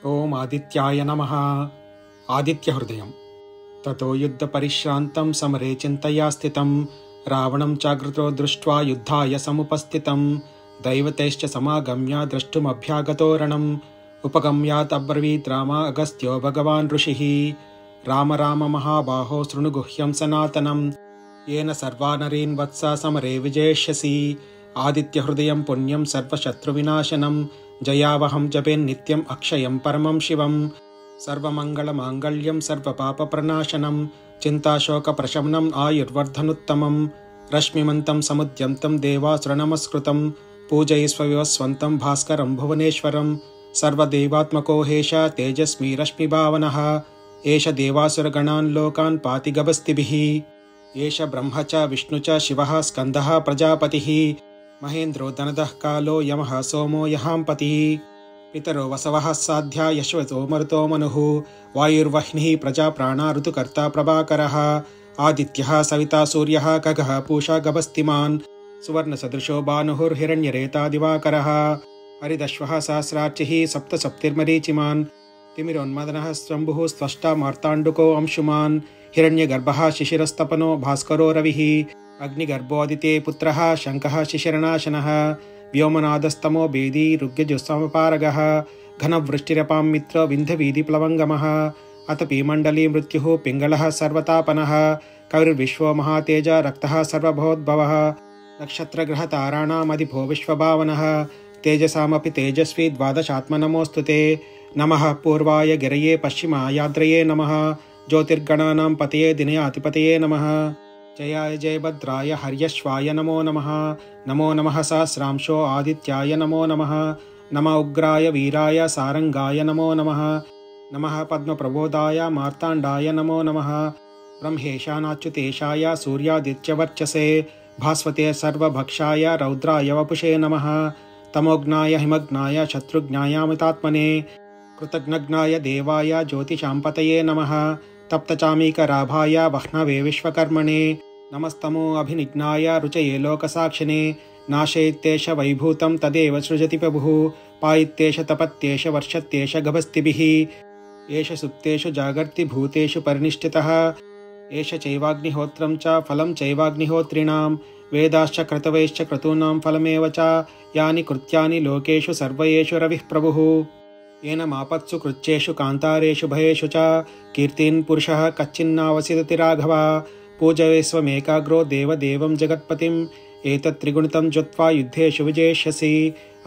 ओम आदित्याय नमः। आदित्यहृदयम्। ततो युद्धपरिश्रान्तं समरे चिन्तया स्थितं रावणं चाग्रतो दृष्ट्वा युद्धाय समुपस्थितं दैवतैश्च समागम्य द्रष्टुमभ्यागतो रणम् उपगम्यात् अब्रवीत् राम अगस्त्यो भगवान् ऋषिः राम राम महाबाहो शृणु गुह्यं सनातनं येन सर्वा नरीन् वत्स समरे विजयिष्यसि आदित्यहृदयं पुण्यं सर्वशत्रुविनाशनं जयावहं जपेन्नित्यम् अक्षयं परमं शिवं सर्वमङ्गलमाङ्गल्यं सर्वपापप्रणाशनं चिन्ताशोकप्रशमनम् आयुर्वर्धनोत्तमं रश्मिमन्तं समुद्यन्तं देवासुरनमस्कृतं पूजयिष्वस्वन्तं भास्करं भुवनेश्वरं सर्वदेवात्मको हेश तेजस्मी रश्मिभावनः एष देवासुरगणान् लोकान् पाति गभस्तिभिः एष ब्रह्म च विष्णु च शिवः स्कन्दः प्रजापतिः महेन्द्रो दनदः कालो यमः सोमो यहाम्पतिः पितरो वसवः साध्या यशवतो मरुतो मनुः वायुर्वह्निः प्रजाप्राणा ऋतुकर्ता प्रभाकरः आदित्यः सविता सूर्यः खगः पूषा गभस्तिमान् सुवर्णसदृशो भानुर्हिरण्यरेता दिवाकरः हरिदश्वः सहस्रार्चिः सप्तसप्तिर्मरीचिमान् तिमिरोन्मदनः शम्भुः स्त्वष्टा मार्ताण्डुको अंशुमान् हिरण्यगर्भः शिशिरस्तपनो भास्करो रविः अग्निगर्भोदिते पुत्रः शङ्खः शिशिरनाशनः व्योमनादस्तमो भेदी ऋग्यजुस्समपारगः घनवृष्टिरपां मित्र विन्ध्यवीधिप्लवङ्गमः अतपीमण्डली मृत्युः पिङ्गलः सर्वतापनः कविर्विश्वो महातेज रक्तः सर्वभवोद्भवः नक्षत्रग्रहताराणामधिपो विश्वभावनः तेजसामपि तेजस्वी द्वादशात्म नमोऽस्तु ते नमः पूर्वाय गिरये पश्चिमायाद्रये नमः ज्योतिर्गणानां पतये दिनयातिपतये नमः जयाय जयभद्राय हर्यश्वाय नमो नमः नमो नमः सहस्रांशो आदित्याय नमो नमः नमः उग्राय वीराय सारंगाय नमो नमः नमः पद्मप्रबोधाय मार्ताण्डाय नमो नमः ब्रह्मेशानाच्युतेशाय सूर्यादित्यवर्चसे भास्वते सर्वभक्षाय रौद्राय वपुषे नमः तमोघ्नाय हिमग्नाय शत्रुघ्नायामितात्मने कृतघ्नघ्नाय देवाय ज्योतिषाम्पतये नमः तप्तचामीकराभाय वह्नवे विश्वकर्मणे नमस्तमो अभिनिघ्नाय रुचये लोकसाक्षिणे नाशयित्येष वैभूतं तदेव सृजति प्रभुः पायित्येष तपत्येष वर्षत्येष गभस्तिभिः एष सुप्तेषु जागर्ति भूतेषु परिनिष्ठितः एष चैवाग्निहोत्रं च फलं चैवाग्निहोत्रिणां वेदाश्च क्रतवैश्च क्रतूनां फलमेव च यानि कृत्यानि लोकेषु सर्वयेषु रविः प्रभुः येन मापत्सु कृच्छेषु कान्तारेषु भयेषु च कीर्तिन् पुरुषः कच्चिन्नावसिदति राघव पूजयेष्वमेकाग्रो देवदेवं जगत्पतिम् एतत् त्रिगुणितं ज्ञात्वा युद्धेषु विजयिष्यसि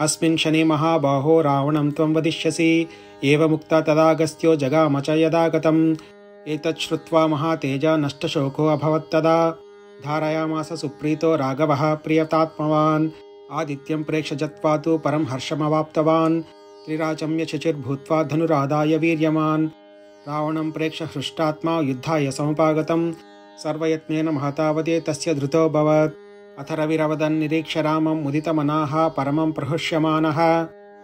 अस्मिन् क्षणे महाबाहो रावणं त्वं वदिष्यसि एवमुक्ता तदागस्त्यो जगाम च यदा गतम् एतत् श्रुत्वा महातेजा नष्टशोको अभवत् तदा धारयामास सुप्रीतो राघवः प्रियतात्मवान् आदित्यं प्रेक्ष्य जत्वा तु परं हर्षमवाप्तवान् त्रिराचम्य शुचिर्भूत्वा धनुरादाय वीर्यमान् रावणं प्रेक्ष्य हृष्टात्मा युद्धाय समुपागतं सर्वयत्नेन महतावदे तस्य धृतोऽभवत् अथ रविरवदन् निरीक्ष्य रामं मुदितमनाः परमं प्रहृष्यमानः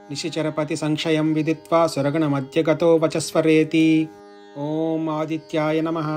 निशिचरपति संशयं विदित्वा सुरगणमध्य गतो वचस्वरेति। ओम आदित्याय नमः।